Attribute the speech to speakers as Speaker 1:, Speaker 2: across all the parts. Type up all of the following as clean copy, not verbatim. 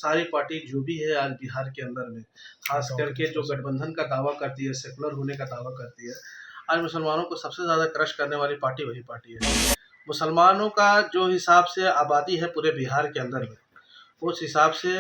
Speaker 1: सारी पार्टी जो भी है आज बिहार के अंदर में, खास करके जो गठबंधन का दावा करती है, सेकुलर होने का दावा करती है, आज मुसलमानों को सबसे ज़्यादा क्रश करने वाली पार्टी वही पार्टी है। मुसलमानों का जो हिसाब से आबादी है पूरे बिहार के अंदर में, उस हिसाब से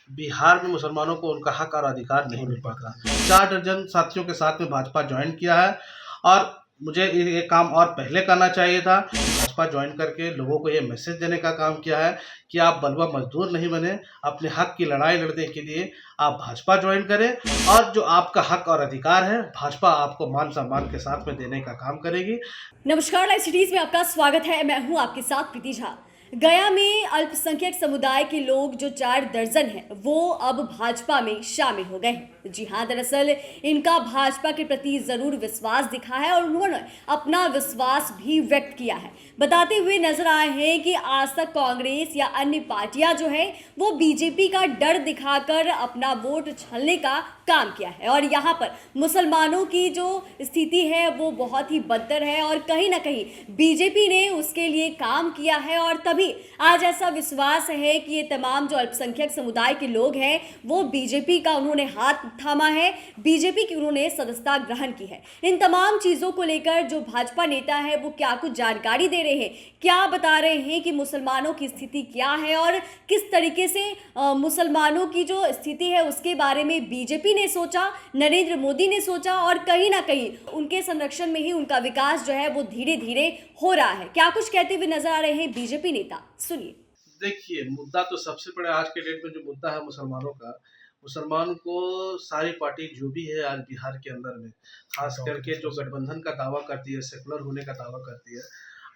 Speaker 1: बिहार में मुसलमानों को उनका हक और अधिकार नहीं मिल पाता। 4 दर्जन साथियों के साथ में भाजपा ज्वाइन किया है और मुझे ये काम और पहले करना चाहिए था। भाजपा ज्वाइन करके लोगों को ये मैसेज देने का काम किया है कि आप बलवा मजदूर नहीं बने, अपने हक की लड़ाई लड़ने के लिए आप भाजपा ज्वाइन करें और जो आपका हक और अधिकार है भाजपा आपको मान सम्मान के साथ में देने का काम करेगी।
Speaker 2: नमस्कार, लाइव सिटीज में आपका स्वागत है। मैं हूं आपके साथ प्रीति झा। गया में अल्पसंख्यक समुदाय के लोग जो 4 दर्जन हैं वो अब भाजपा में शामिल हो गए हैं। जी हां, दरअसल इनका भाजपा के प्रति जरूर विश्वास दिखा है और उन्होंने अपना विश्वास भी व्यक्त किया है, बताते हुए नजर आए हैं कि आज तक कांग्रेस या अन्य पार्टियां जो है वो बीजेपी का डर दिखाकर अपना वोट छलने का काम किया है और यहाँ पर मुसलमानों की जो स्थिति है वो बहुत ही बदतर है और कहीं ना कहीं बीजेपी ने उसके लिए काम किया है और तभी आज ऐसा विश्वास है कि ये तमाम जो अल्पसंख्यक समुदाय के लोग हैं वो बीजेपी का उन्होंने हाथ थामा है, बीजेपी की उन्होंने सदस्यता ग्रहण की है। इन तमाम चीजों को लेकर जो भाजपा नेता है वो क्या कुछ जानकारी दे रहे हैं, क्या बता रहे हैं कि मुसलमानों की स्थिति क्या है और किस तरीके से मुसलमानों की जो स्थिति है उसके बारे में बीजेपी ने सोचा, नरेंद्र मोदी ने सोचा और कहीं ना कहीं उनके संरक्षण में ही उनका विकास जो है वो धीरे धीरे हो रहा है। क्या कुछ कहते हुए नजर आ रहे हैं बीजेपी नेता, सुनिए।
Speaker 1: देखिए, मुद्दा तो सबसे बड़ा आज के डेट में जो मुद्दा है मुसलमानों का, मुसलमान को सारी पार्टी जो भी है आज बिहार के अंदर में, खास करके जो गठबंधन का दावा करती है, सेकुलर होने का दावा करती है,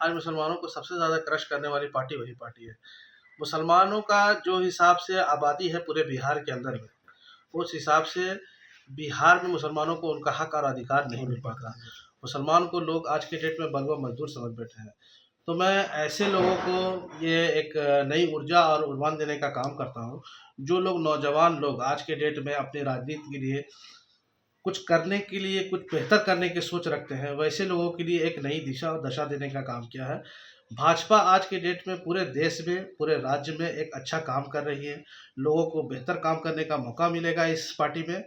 Speaker 1: आज मुसलमानों को सबसे ज़्यादा क्रश करने वाली पार्टी वही पार्टी है। मुसलमानों का जो हिसाब से आबादी है पूरे बिहार के अंदर में, उस हिसाब से बिहार में मुसलमानों को उनका हक और अधिकार नहीं मिल पाता। मुसलमान को लोग आज के डेट में बलवा मजदूर समझ बैठे हैं। तो मैं ऐसे लोगों को ये एक नई ऊर्जा और उर्वान देने का काम करता हूँ। जो लोग नौजवान लोग आज के डेट में अपनी राजनीति के लिए कुछ करने के लिए, कुछ बेहतर करने की सोच रखते हैं, वैसे लोगों के लिए एक नई दिशा और दशा देने का काम किया है। भाजपा आज के डेट में पूरे देश में, पूरे राज्य में एक अच्छा काम कर रही है। लोगों को बेहतर काम करने का मौका मिलेगा इस पार्टी में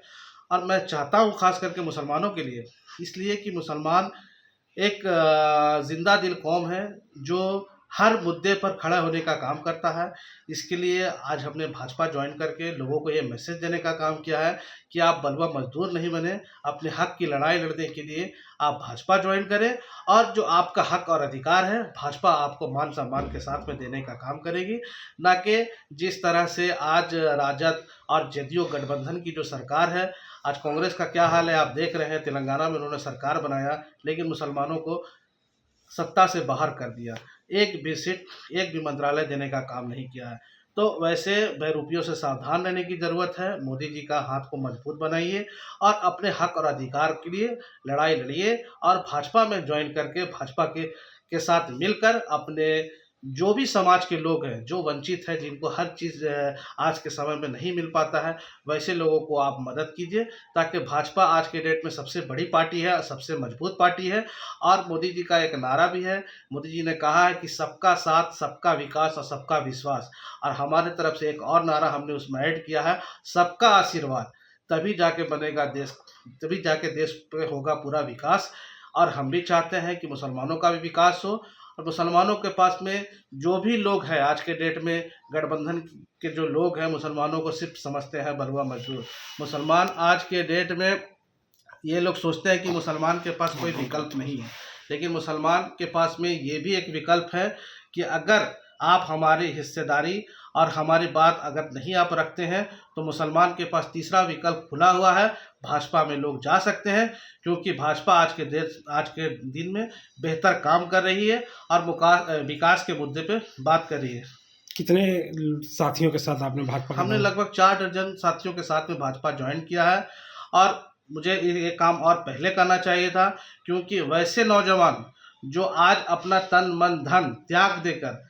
Speaker 1: और मैं चाहता हूँ खास करके मुसलमानों के लिए, इसलिए कि मुसलमान एक जिंदा दिल कौम है जो हर मुद्दे पर खड़ा होने का काम करता है। इसके लिए आज हमने भाजपा ज्वाइन करके लोगों को ये मैसेज देने का काम किया है कि आप बलवा मजदूर नहीं बने, अपने हक की लड़ाई लड़ने के लिए आप भाजपा ज्वाइन करें और जो आपका हक और अधिकार है भाजपा आपको मान सम्मान के साथ में देने का काम करेगी। ना कि जिस तरह से आज राजद और जदयू गठबंधन की जो सरकार है, आज कांग्रेस का क्या हाल है आप देख रहे हैं। तेलंगाना में उन्होंने सरकार बनाया लेकिन मुसलमानों को सत्ता से बाहर कर दिया, एक भी सीट, एक भी मंत्रालय देने का काम नहीं किया है। तो वैसे बहरूपियों से सावधान रहने की ज़रूरत है। मोदी जी का हाथ को मजबूत बनाइए और अपने हक और अधिकार के लिए लड़ाई लड़िए और भाजपा में ज्वाइन करके भाजपा के साथ मिलकर अपने जो भी समाज के लोग हैं, जो वंचित है, जिनको हर चीज़ आज के समय में नहीं मिल पाता है, वैसे लोगों को आप मदद कीजिए ताकि भाजपा आज के डेट में सबसे बड़ी पार्टी है, सबसे मजबूत पार्टी है। और मोदी जी का एक नारा भी है, मोदी जी ने कहा है कि सबका साथ, सबका विकास और सबका विश्वास। और हमारे तरफ से एक और नारा हमने उसमें ऐड किया है, सबका आशीर्वाद, तभी जाके बनेगा देश, तभी जाके देश पे होगा पूरा विकास। और हम भी चाहते हैं कि मुसलमानों का भी विकास हो और मुसलमानों के पास में जो भी लोग हैं आज के डेट में, गठबंधन के जो लोग हैं मुसलमानों को सिर्फ समझते हैं बलवा मजदूर। मुसलमान आज के डेट में ये लोग सोचते हैं कि मुसलमान के पास कोई विकल्प नहीं है, लेकिन मुसलमान के पास में ये भी एक विकल्प है कि अगर आप हमारी हिस्सेदारी और हमारी बात अगर नहीं आप रखते हैं तो मुसलमान के पास तीसरा विकल्प खुला हुआ है, भाजपा में लोग जा सकते हैं। क्योंकि भाजपा आज के दिन में बेहतर काम कर रही है और विकास के मुद्दे पे बात कर रही है।
Speaker 3: कितने साथियों के साथ आपने भाजपा?
Speaker 1: हमने लगभग 4 दर्जन साथियों के साथ में भाजपा ज्वाइन किया है और मुझे ये काम और पहले करना चाहिए था। क्योंकि वैसे नौजवान जो आज अपना तन मन धन त्याग देकर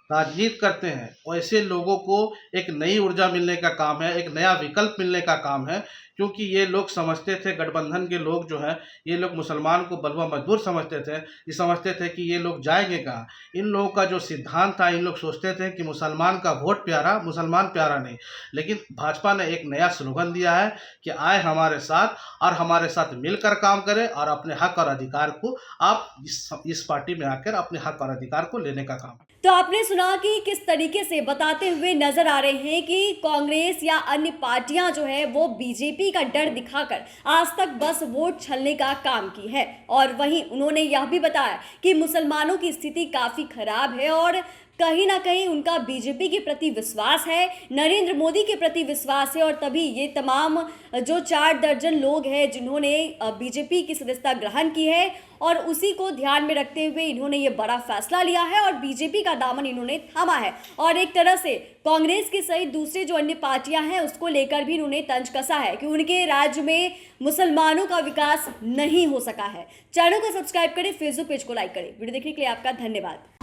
Speaker 1: राजनीति करते हैं, वैसे लोगों को एक नई ऊर्जा मिलने का काम है, एक नया विकल्प मिलने का काम है। क्योंकि ये लोग समझते थे, गठबंधन के लोग जो है ये लोग मुसलमान को बलवा मजदूर समझते थे। ये समझते थे कि ये लोग जाएंगे कहाँ। इन लोगों का जो सिद्धांत था, इन लोग सोचते थे कि मुसलमान का वोट प्यारा, मुसलमान प्यारा नहीं। लेकिन भाजपा ने एक नया स्लोगन दिया है कि आए हमारे साथ और हमारे साथ मिलकर काम करें और अपने हक और अधिकार को आप इस पार्टी में आकर अपने हक और अधिकार को लेने का काम।
Speaker 2: तो आपने सुना कि किस तरीके से बताते हुए नजर आ रहे हैं कि कांग्रेस या अन्य पार्टियां जो है वो बीजेपी का डर दिखाकर आज तक बस वोट छलने का काम की है। और वहीं उन्होंने यह भी बताया कि मुसलमानों की स्थिति काफी खराब है और कहीं ना कहीं उनका बीजेपी के प्रति विश्वास है, नरेंद्र मोदी के प्रति विश्वास है। और तभी ये तमाम जो 4 दर्जन लोग हैं जिन्होंने बीजेपी की सदस्यता ग्रहण की है और उसी को ध्यान में रखते हुए इन्होंने ये बड़ा फैसला लिया है और बीजेपी का दामन इन्होंने थामा है। और एक तरह से कांग्रेस के सहित दूसरे जो अन्य पार्टियां हैं उसको लेकर भी इन्होंने तंज कसा है कि उनके राज्य में मुसलमानों का विकास नहीं हो सका है। चैनल को सब्सक्राइब करें, फेसबुक पेज को लाइक करें। वीडियो देखने के लिए आपका धन्यवाद।